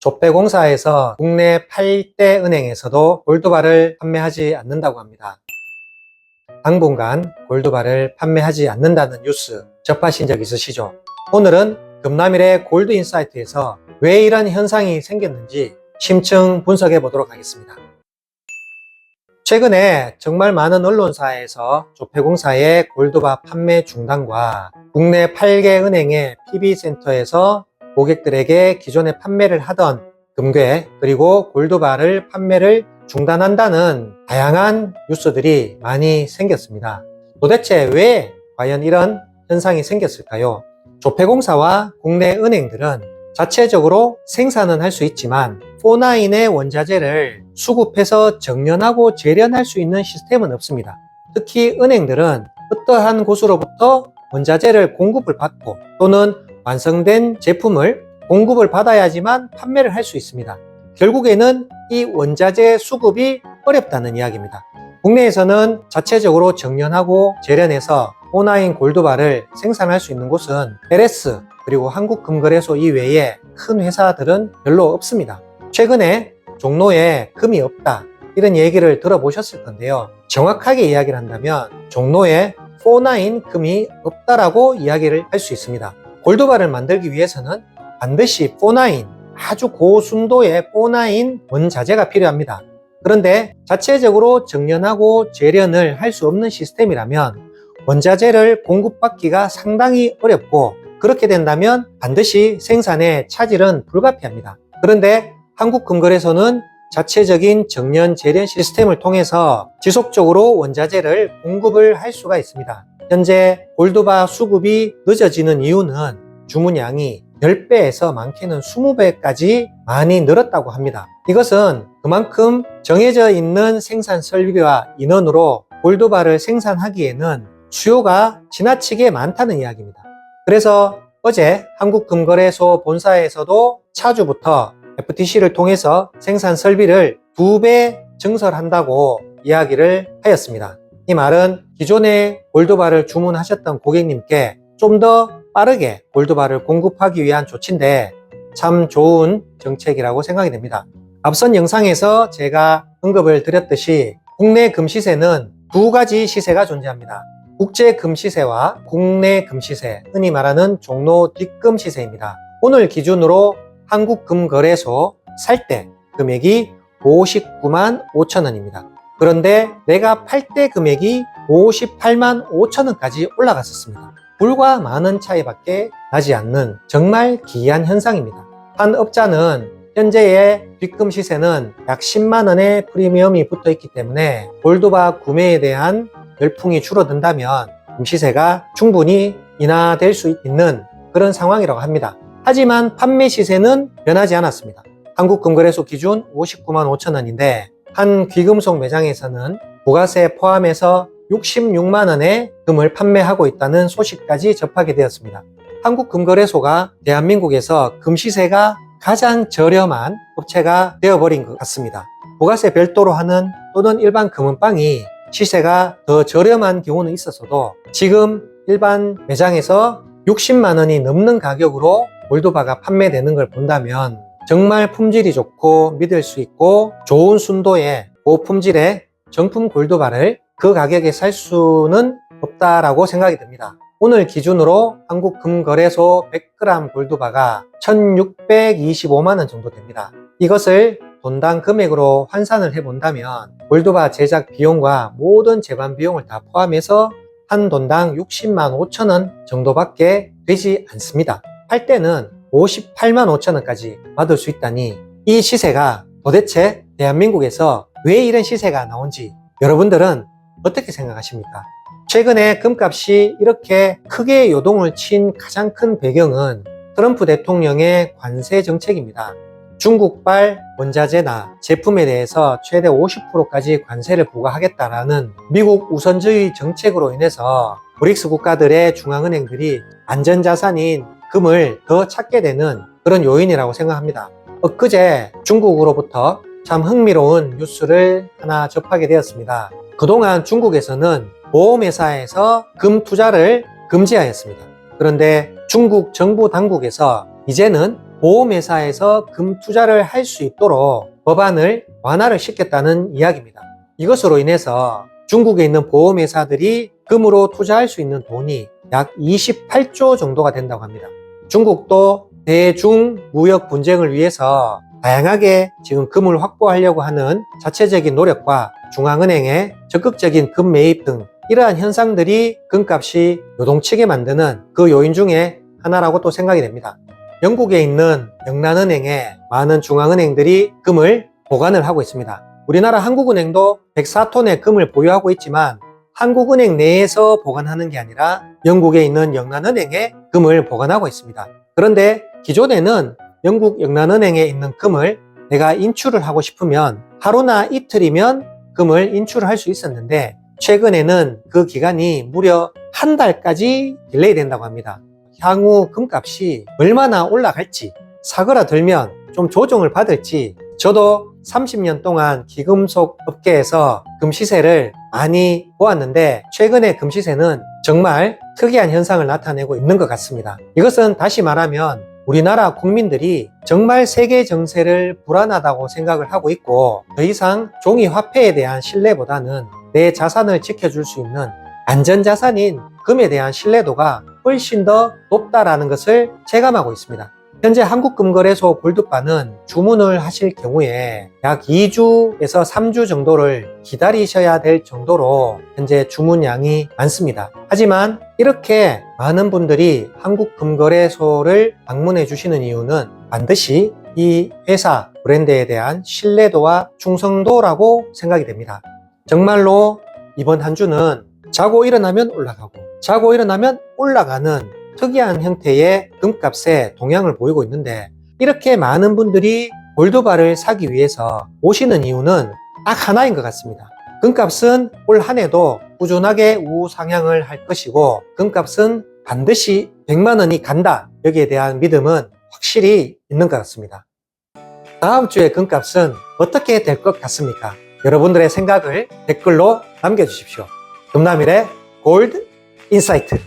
조폐공사에서 국내 8대 은행에서도 골드바를 판매하지 않는다고 합니다. 당분간 골드바를 판매하지 않는다는 뉴스 접하신 적 있으시죠? 오늘은 금남일의 골드인사이트에서 왜 이런 현상이 생겼는지 심층 분석해 보도록 하겠습니다. 최근에 정말 많은 언론사에서 조폐공사의 골드바 판매 중단과 국내 8개 은행의 PB센터에서 고객들에게 기존에 판매를 하던 금괴 그리고 골드바를 판매를 중단한다는 다양한 뉴스들이 많이 생겼습니다. 도대체 왜 과연 이런 현상이 생겼을까요? 조폐공사와 국내 은행들은 자체적으로 생산은 할 수 있지만 4나인의 원자재를 수급해서 정련하고 재련할 수 있는 시스템은 없습니다. 특히 은행들은 어떠한 곳으로부터 원자재를 공급을 받고 또는 완성된 제품을 공급을 받아야지만 판매를 할 수 있습니다. 결국에는 이 원자재 수급이 어렵다는 이야기입니다. 국내에서는 자체적으로 정련하고 재련해서 4나인 골드바를 생산할 수 있는 곳은 LS 그리고 한국금거래소 이외에 큰 회사들은 별로 없습니다. 최근에 종로에 금이 없다 이런 얘기를 들어보셨을 건데요. 정확하게 이야기를 한다면 종로에 4나인 금이 없다라고 이야기를 할 수 있습니다. 골드바를 만들기 위해서는 반드시 4나인 아주 고순도의 4나인 원자재가 필요합니다. 그런데 자체적으로 정련하고 재련을 할 수 없는 시스템이라면 원자재를 공급받기가 상당히 어렵고 그렇게 된다면 반드시 생산에 차질은 불가피합니다. 그런데 한국금거래소는 자체적인 정련 재련 시스템을 통해서 지속적으로 원자재를 공급을 할 수가 있습니다. 현재 골드바 수급이 늦어지는 이유는 주문량이 10배에서 많게는 20배까지 많이 늘었다고 합니다. 이것은 그만큼 정해져 있는 생산 설비와 인원으로 골드바를 생산하기에는 수요가 지나치게 많다는 이야기입니다. 그래서 어제 한국금거래소 본사에서도 차주부터 FTC를 통해서 생산 설비를 2배 증설한다고 이야기를 하였습니다. 이 말은 기존에 골드바를 주문하셨던 고객님께 좀 더 빠르게 골드바를 공급하기 위한 조치인데 참 좋은 정책이라고 생각이 됩니다. 앞선 영상에서 제가 언급을 드렸듯이 국내 금시세는 두 가지 시세가 존재합니다. 국제 금시세와 국내 금시세, 흔히 말하는 종로 뒷금 시세입니다. 오늘 기준으로 한국금거래소 살 때 금액이 59만 5천 원입니다. 그런데 내가 팔 때 금액이 58만 5천 원까지 올라갔었습니다. 불과 많은 차이밖에 나지 않는 정말 기이한 현상입니다. 한 업자는 현재의 뒷금 시세는 약 10만 원의 프리미엄이 붙어 있기 때문에 골드바 구매에 대한 열풍이 줄어든다면 금시세가 충분히 인하될 수 있는 그런 상황이라고 합니다. 하지만 판매 시세는 변하지 않았습니다. 한국금거래소 기준 59만 5천 원인데 한 귀금속 매장에서는 부가세 포함해서 66만 원의 금을 판매하고 있다는 소식까지 접하게 되었습니다. 한국금거래소가 대한민국에서 금시세가 가장 저렴한 업체가 되어버린 것 같습니다. 부가세 별도로 하는 또는 일반 금은방이 시세가 더 저렴한 경우는 있었어도 지금 일반 매장에서 60만 원이 넘는 가격으로 골드바가 판매되는 걸 본다면 정말 품질이 좋고 믿을 수 있고 좋은 순도의 고품질의 정품 골드바를 그 가격에 살 수는 없다라고 생각이 듭니다. 오늘 기준으로 한국금거래소 100g 골드바가 1625만 원 정도 됩니다. 이것을 돈당 금액으로 환산을 해본다면 골드바 제작 비용과 모든 제반 비용을 다 포함해서 한 돈당 60만 5천 원 정도밖에 되지 않습니다. 팔 때는 58만 5천 원까지 받을 수 있다니 이 시세가 도대체 대한민국에서 왜 이런 시세가 나온지 여러분들은 어떻게 생각하십니까? 최근에 금값이 이렇게 크게 요동을 친 가장 큰 배경은 트럼프 대통령의 관세 정책입니다. 중국발 원자재나 제품에 대해서 최대 50%까지 관세를 부과하겠다라는 미국 우선주의 정책으로 인해서 브릭스 국가들의 중앙은행들이 안전자산인 금을 더 찾게 되는 그런 요인이라고 생각합니다. 엊그제 중국으로부터 참 흥미로운 뉴스를 하나 접하게 되었습니다. 그동안 중국에서는 보험회사에서 금 투자를 금지하였습니다. 그런데 중국 정부 당국에서 이제는 보험회사에서 금 투자를 할 수 있도록 법안을 완화를 시켰다는 이야기입니다. 이것으로 인해서 중국에 있는 보험회사들이 금으로 투자할 수 있는 돈이 약 28조 정도가 된다고 합니다. 중국도 대중 무역 분쟁을 위해서 다양하게 지금 금을 확보하려고 하는 자체적인 노력과 중앙은행의 적극적인 금 매입 등 이러한 현상들이 금값이 요동치게 만드는 그 요인 중에 하나라고 또 생각이 됩니다. 영국에 있는 영란은행에 많은 중앙은행들이 금을 보관을 하고 있습니다. 우리나라 한국은행도 104톤의 금을 보유하고 있지만 한국은행 내에서 보관하는 게 아니라 영국에 있는 영란은행에 금을 보관하고 있습니다. 그런데 기존에는 영국 영란은행에 있는 금을 내가 인출을 하고 싶으면 하루나 이틀이면 금을 인출을 할 수 있었는데 최근에는 그 기간이 무려 한 달까지 딜레이 된다고 합니다. 향후 금값이 얼마나 올라갈지 사그라들면 좀 조정을 받을지 저도 30년 동안 기금속 업계에서 금 시세를 많이 보았는데 최근에 금 시세는 정말 특이한 현상을 나타내고 있는 것 같습니다. 이것은 다시 말하면 우리나라 국민들이 정말 세계 정세를 불안하다고 생각을 하고 있고 더 이상 종이 화폐에 대한 신뢰보다는 내 자산을 지켜줄 수 있는 안전자산인 금에 대한 신뢰도가 훨씬 더 높다라는 것을 체감하고 있습니다. 현재 한국금거래소 골드바는 주문을 하실 경우에 약 2주에서 3주 정도를 기다리셔야 될 정도로 현재 주문량이 많습니다. 하지만 이렇게 많은 분들이 한국금거래소를 방문해 주시는 이유는 반드시 이 회사 브랜드에 대한 신뢰도와 충성도라고 생각이 됩니다. 정말로 이번 한 주는 자고 일어나면 올라가고 자고 일어나면 올라가는 특이한 형태의 금값의 동향을 보이고 있는데 이렇게 많은 분들이 골드바를 사기 위해서 오시는 이유는 딱 하나인 것 같습니다. 금값은 올 한 해도 꾸준하게 우상향을 할 것이고 금값은 반드시 100만 원이 간다. 여기에 대한 믿음은 확실히 있는 것 같습니다. 다음 주에 금값은 어떻게 될 것 같습니까? 여러분들의 생각을 댓글로 남겨주십시오. 금남일의 골드 인사이트.